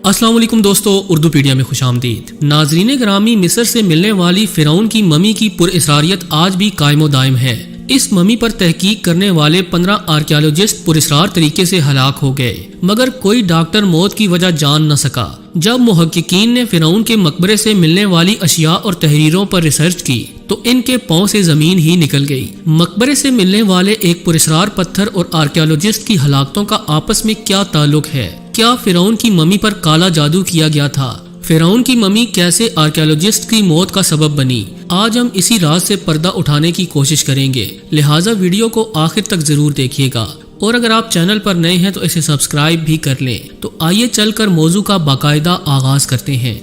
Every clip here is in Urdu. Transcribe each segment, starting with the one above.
السلام علیکم دوستو، اردو پیڈیا میں خوش آمدید۔ ناظرین گرامی، مصر سے ملنے والی فرعون کی ممی کی پراسراریت آج بھی قائم و دائم ہے۔ اس ممی پر تحقیق کرنے والے 15 آرکیالوجسٹ پراسرار طریقے سے ہلاک ہو گئے، مگر کوئی ڈاکٹر موت کی وجہ جان نہ سکا۔ جب محققین نے فرعون کے مقبرے سے ملنے والی اشیاء اور تحریروں پر ریسرچ کی تو ان کے پاؤں سے زمین ہی نکل گئی۔ مقبرے سے ملنے والے ایک پراسرار پتھر اور آرکیالوجسٹ کی ہلاکتوں کا آپس میں کیا تعلق ہے؟ کیا فرعون کی ممی پر کالا جادو کیا گیا تھا؟ فرعون کی ممی کیسے آرکیالوجسٹ کی موت کا سبب بنی؟ آج ہم اسی راز سے پردہ اٹھانے کی کوشش کریں گے، لہٰذا ویڈیو کو آخر تک ضرور دیکھیے گا، اور اگر آپ چینل پر نئے ہیں تو اسے سبسکرائب بھی کر لیں۔ تو آئیے چل کر موضوع کا باقاعدہ آغاز کرتے ہیں۔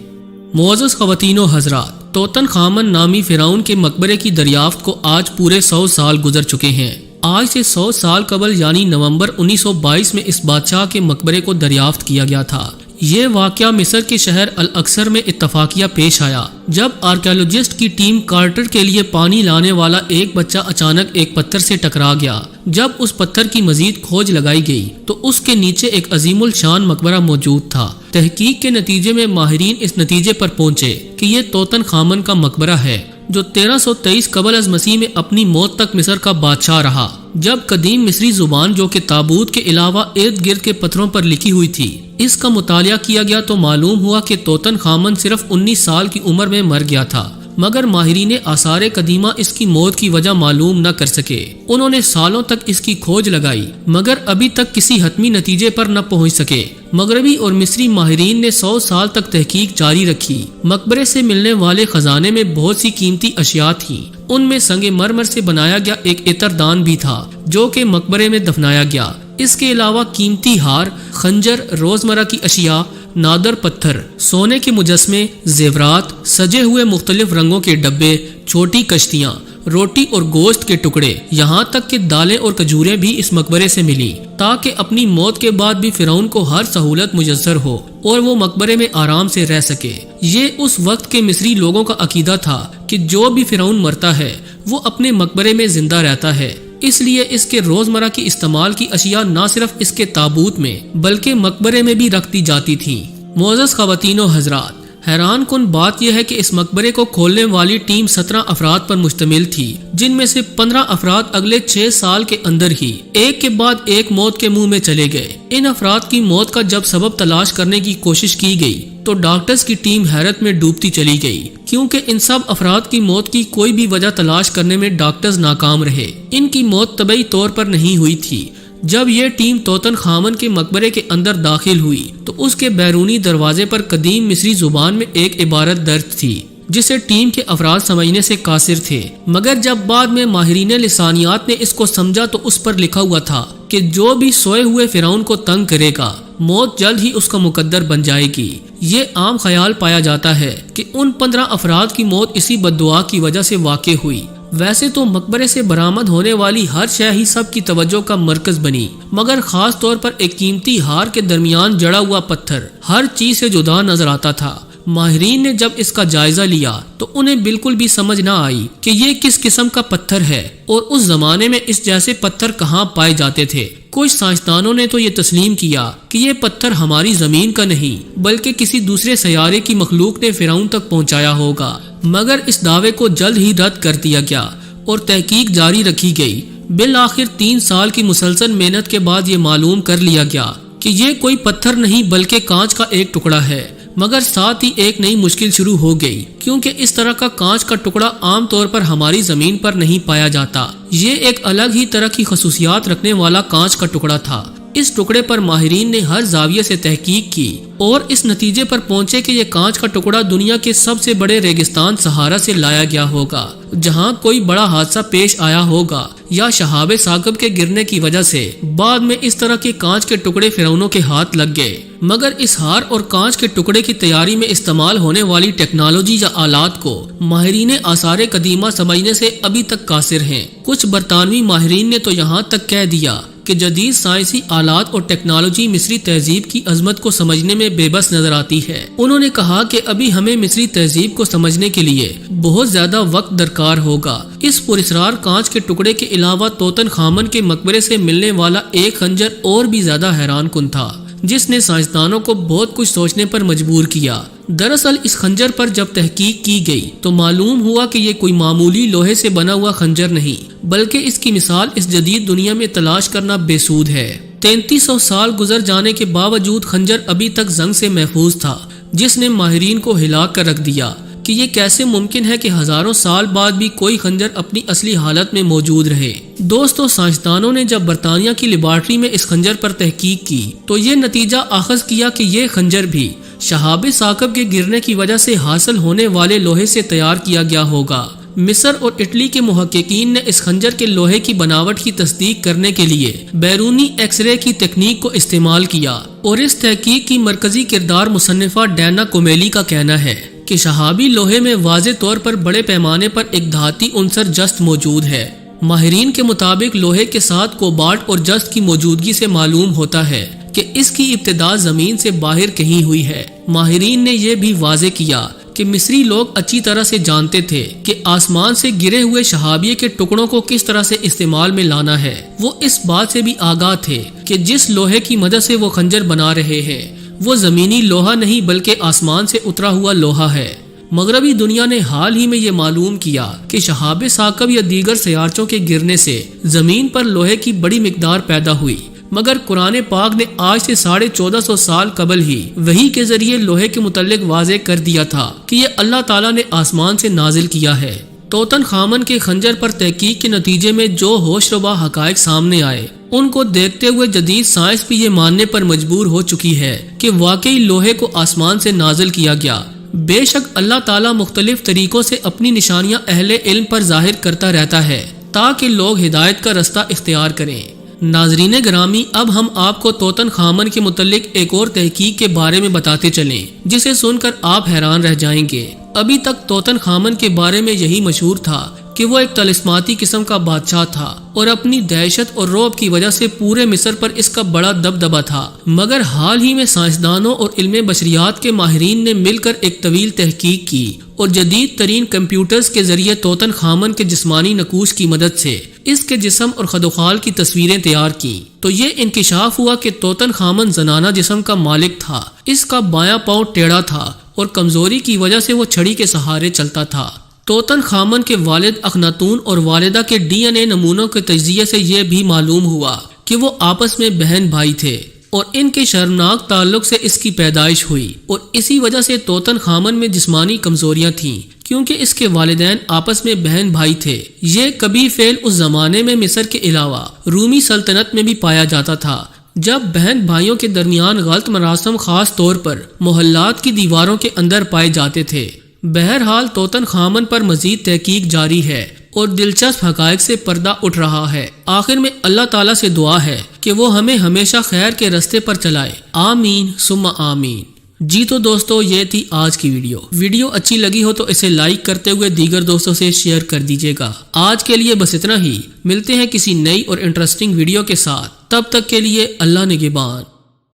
معزز خواتین و حضرات، توتن خامن نامی فرعون کے مقبرے کی دریافت کو آج پورے 100 سال گزر چکے ہیں۔ آج سے 100 سال قبل یعنی نومبر 1922 میں اس بادشاہ کے مقبرے کو دریافت کیا گیا تھا۔ یہ واقعہ مصر کے شہر الاقصر میں اتفاقیہ پیش آیا جب آرکیالوجسٹ کی ٹیم کارٹر کے لیے پانی لانے والا ایک بچہ اچانک ایک پتھر سے ٹکرا گیا۔ جب اس پتھر کی مزید کھوج لگائی گئی تو اس کے نیچے ایک عظیم الشان مقبرہ موجود تھا۔ تحقیق کے نتیجے میں ماہرین اس نتیجے پر پہنچے کہ یہ توتن خامن کا مقبرہ ہے، جو 1323 قبل از مسیح میں اپنی موت تک مصر کا بادشاہ رہا۔ جب قدیم مصری زبان جو کہ تابوت کے علاوہ ارد گرد کے پتھروں پر لکھی ہوئی تھی، اس کا مطالعہ کیا گیا تو معلوم ہوا کہ توتن خامن صرف 19 سال کی عمر میں مر گیا تھا، مگر ماہرین آثار قدیمہ اس کی موت کی وجہ معلوم نہ کر سکے۔ انہوں نے سالوں تک اس کی کھوج لگائی مگر ابھی تک کسی حتمی نتیجے پر نہ پہنچ سکے۔ مغربی اور مصری ماہرین نے 100 سال تک تحقیق جاری رکھی۔ مقبرے سے ملنے والے خزانے میں بہت سی قیمتی اشیاء تھیں۔ ان میں سنگ مرمر سے بنایا گیا ایک عطر دان بھی تھا جو کہ مقبرے میں دفنایا گیا۔ اس کے علاوہ قیمتی ہار، خنجر، روزمرہ کی اشیاء، نادر پتھر، سونے کے مجسمے، زیورات، سجے ہوئے مختلف رنگوں کے ڈبے، چھوٹی کشتیاں، روٹی اور گوشت کے ٹکڑے، یہاں تک کہ دالیں اور کھجوریں بھی اس مقبرے سے ملی، تاکہ اپنی موت کے بعد بھی فرعون کو ہر سہولت میسر ہو اور وہ مقبرے میں آرام سے رہ سکے۔ یہ اس وقت کے مصری لوگوں کا عقیدہ تھا کہ جو بھی فرعون مرتا ہے وہ اپنے مقبرے میں زندہ رہتا ہے، اس لیے اس کے روزمرہ کی استعمال کی اشیاء نہ صرف اس کے تابوت میں بلکہ مقبرے میں بھی رکھ دی جاتی تھیں۔ معزز خواتین و حضرات، حیران کن بات یہ ہے کہ اس مقبرے کو کھولنے والی ٹیم 17 افراد پر مشتمل تھی، جن میں سے 15 افراد اگلے 6 سال کے اندر ہی ایک کے بعد ایک موت کے منہ میں چلے گئے۔ ان افراد کی موت کا جب سبب تلاش کرنے کی کوشش کی گئی تو ڈاکٹرز کی ٹیم حیرت میں ڈوبتی چلی گئی، کیونکہ ان سب افراد کی موت کی کوئی بھی وجہ تلاش کرنے میں ڈاکٹرز ناکام رہے۔ ان کی موت طبعی طور پر نہیں ہوئی تھی۔ جب یہ ٹیم توتن خامن کے مقبرے کے اندر داخل ہوئی تو اس کے بیرونی دروازے پر قدیم مصری زبان میں ایک عبارت درج تھی جسے ٹیم کے افراد سمجھنے سے قاصر تھے، مگر جب بعد میں ماہرین لسانیات نے اس کو سمجھا تو اس پر لکھا ہوا تھا کہ جو بھی سوئے ہوئے فرعون کو تنگ کرے گا، موت جلد ہی اس کا مقدر بن جائے گی۔ یہ عام خیال پایا جاتا ہے کہ ان 15 افراد کی موت اسی بددعا کی وجہ سے واقع ہوئی۔ ویسے تو مقبرے سے برآمد ہونے والی ہر شے ہی سب کی توجہ کا مرکز بنی، مگر خاص طور پر ایک قیمتی ہار کے درمیان جڑا ہوا پتھر ہر چیز سے جدا نظر آتا تھا۔ ماہرین نے جب اس کا جائزہ لیا تو انہیں بالکل بھی سمجھ نہ آئی کہ یہ کس قسم کا پتھر ہے اور اس زمانے میں اس جیسے پتھر کہاں پائے جاتے تھے۔ کچھ سائنسدانوں نے تو یہ تسلیم کیا کہ یہ پتھر ہماری زمین کا نہیں بلکہ کسی دوسرے سیارے کی مخلوق نے فرعون تک پہنچایا ہوگا، مگر اس دعوے کو جلد ہی رد کر دیا گیا اور تحقیق جاری رکھی گئی۔ بالآخر 3 سال کی مسلسل محنت کے بعد یہ معلوم کر لیا گیا کہ یہ کوئی پتھر نہیں بلکہ کانچ کا ایک ٹکڑا ہے، مگر ساتھ ہی ایک نئی مشکل شروع ہو گئی، کیونکہ اس طرح کا کانچ کا ٹکڑا عام طور پر ہماری زمین پر نہیں پایا جاتا۔ یہ ایک الگ ہی طرح کی خصوصیات رکھنے والا کانچ کا ٹکڑا تھا۔ اس ٹکڑے پر ماہرین نے ہر زاویے سے تحقیق کی اور اس نتیجے پر پہنچے کہ یہ کانچ کا ٹکڑا دنیا کے سب سے بڑے ریگستان صحارا سے لایا گیا ہوگا، جہاں کوئی بڑا حادثہ پیش آیا ہوگا یا شہاب ثاقب کے گرنے کی وجہ سے بعد میں اس طرح کے کانچ کے ٹکڑے فرعونوں کے ہاتھ لگ گئے۔ مگر اس ہار اور کانچ کے ٹکڑے کی تیاری میں استعمال ہونے والی ٹیکنالوجی یا آلات کو ماہرین آثار قدیمہ سمجھنے سے ابھی تک قاصر ہیں۔ کچھ برطانوی ماہرین نے تو یہاں تک کہہ دیا کہ جدید سائنسی آلات اور ٹیکنالوجی مصری تہذیب کی عظمت کو سمجھنے میں بے بس نظر آتی ہے۔ انہوں نے کہا کہ ابھی ہمیں مصری تہذیب کو سمجھنے کے لیے بہت زیادہ وقت درکار ہوگا۔ اس پراسرار کانچ کے ٹکڑے کے علاوہ توتن خامن کے مقبرے سے ملنے والا ایک خنجر اور بھی زیادہ حیران کن تھا، جس نے سائنسدانوں کو بہت کچھ سوچنے پر مجبور کیا۔ دراصل اس خنجر پر جب تحقیق کی گئی تو معلوم ہوا کہ یہ کوئی معمولی لوہے سے بنا ہوا خنجر نہیں، بلکہ اس کی مثال اس جدید دنیا میں تلاش کرنا بے سود ہے۔ 3300 سال گزر جانے کے باوجود خنجر ابھی تک زنگ سے محفوظ تھا، جس نے ماہرین کو ہلا کر رکھ دیا کہ یہ کیسے ممکن ہے کہ ہزاروں سال بعد بھی کوئی خنجر اپنی اصلی حالت میں موجود رہے۔ دوستو، سائنسدانوں نے جب برطانیہ کی لیبارٹری میں اس خنجر پر تحقیق کی تو یہ نتیجہ اخذ کیا کہ یہ خنجر بھی شہاب ثاقب کے گرنے کی وجہ سے حاصل ہونے والے لوہے سے تیار کیا گیا ہوگا۔ مصر اور اٹلی کے محققین نے اس خنجر کے لوہے کی بناوٹ کی تصدیق کرنے کے لیے بیرونی ایکس رے کی تکنیک کو استعمال کیا، اور اس تحقیق کی مرکزی کردار مصنفہ ڈینا کومیلی کا کہنا ہے کہ شہابی لوہے میں واضح طور پر بڑے پیمانے پر ایک دھاتی عنصر جست موجود ہے۔ ماہرین کے مطابق لوہے کے ساتھ کوبالٹ اور جست کی موجودگی سے معلوم ہوتا ہے کہ اس کی ابتدا زمین سے باہر کہیں ہوئی ہے۔ ماہرین نے یہ بھی واضح کیا کہ مصری لوگ اچھی طرح سے جانتے تھے کہ آسمان سے گرے ہوئے شہابیے کے ٹکڑوں کو کس طرح سے استعمال میں لانا ہے۔ وہ اس بات سے بھی آگاہ تھے کہ جس لوہے کی مدد سے وہ خنجر بنا رہے ہیں وہ زمینی لوہا نہیں بلکہ آسمان سے اترا ہوا لوہا ہے۔ مغربی دنیا نے حال ہی میں یہ معلوم کیا کہ شہاب ثاقب یا دیگر سیارچوں کے گرنے سے زمین پر لوہے کی بڑی مقدار پیدا ہوئی، مگر قرآن پاک نے آج سے 1450 سال قبل ہی وحی کے ذریعے لوہے کے متعلق واضح کر دیا تھا کہ یہ اللہ تعالیٰ نے آسمان سے نازل کیا ہے۔ توتن خامن کے خنجر پر تحقیق کے نتیجے میں جو ہوش ربا حقائق سامنے آئے ان کو دیکھتے ہوئے جدید سائنس بھی یہ ماننے پر مجبور ہو چکی ہے کہ واقعی لوہے کو آسمان سے نازل کیا گیا۔ بے شک اللہ تعالیٰ مختلف طریقوں سے اپنی نشانیاں اہل علم پر ظاہر کرتا رہتا ہے تاکہ لوگ ہدایت کا رستہ اختیار کریں۔ ناظرین گرامی، اب ہم آپ کو توتن خامن کے متعلق ایک اور تحقیق کے بارے میں بتاتے چلیں جسے سن کر آپ حیران رہ جائیں گے۔ ابھی تک توتن خامن کے بارے میں یہی مشہور تھا کہ وہ ایک طلسماتی قسم کا بادشاہ تھا اور اپنی دہشت اور رعب کی وجہ سے پورے مصر پر اس کا بڑا دبدبہ تھا، مگر حال ہی میں سائنسدانوں اور علم بشریات کے ماہرین نے مل کر ایک طویل تحقیق کی اور جدید ترین کمپیوٹرز کے ذریعے توتن خامن کے جسمانی نقوش کی مدد سے اس کے جسم اور خدوخال کی تصویریں تیار کی تو یہ انکشاف ہوا کہ توتن خامن زنانہ جسم کا مالک تھا۔ اس کا بایاں پاؤں ٹیڑھا تھا اور کمزوری کی وجہ سے وہ چھڑی کے سہارے چلتا تھا۔ توتن خامن کے والد اخناتون اور والدہ کے ڈی این اے نمونوں کے تجزیے سے یہ بھی معلوم ہوا کہ وہ آپس میں بہن بھائی تھے اور ان کے شرمناک تعلق سے اس کی پیدائش ہوئی، اور اسی وجہ سے توتن خامن میں جسمانی کمزوریاں تھیں کیونکہ اس کے والدین آپس میں بہن بھائی تھے۔ یہ کبھی فعل اس زمانے میں مصر کے علاوہ رومی سلطنت میں بھی پایا جاتا تھا جب بہن بھائیوں کے درمیان غلط مراسم خاص طور پر محلات کی دیواروں کے اندر پائے جاتے تھے۔ بہرحال توتن خامن پر مزید تحقیق جاری ہے اور دلچسپ حقائق سے پردہ اٹھ رہا ہے۔ آخر میں اللہ تعالیٰ سے دعا ہے کہ وہ ہمیں ہمیشہ خیر کے رستے پر چلائے، آمین ثم آمین۔ جی تو دوستو، یہ تھی آج کی ویڈیو اچھی لگی ہو تو اسے لائک کرتے ہوئے دیگر دوستوں سے شیئر کر دیجیے گا۔ آج کے لیے بس اتنا ہی، ملتے ہیں کسی نئی اور انٹرسٹنگ ویڈیو کے ساتھ، تب تک کے لیے اللہ نگہبان۔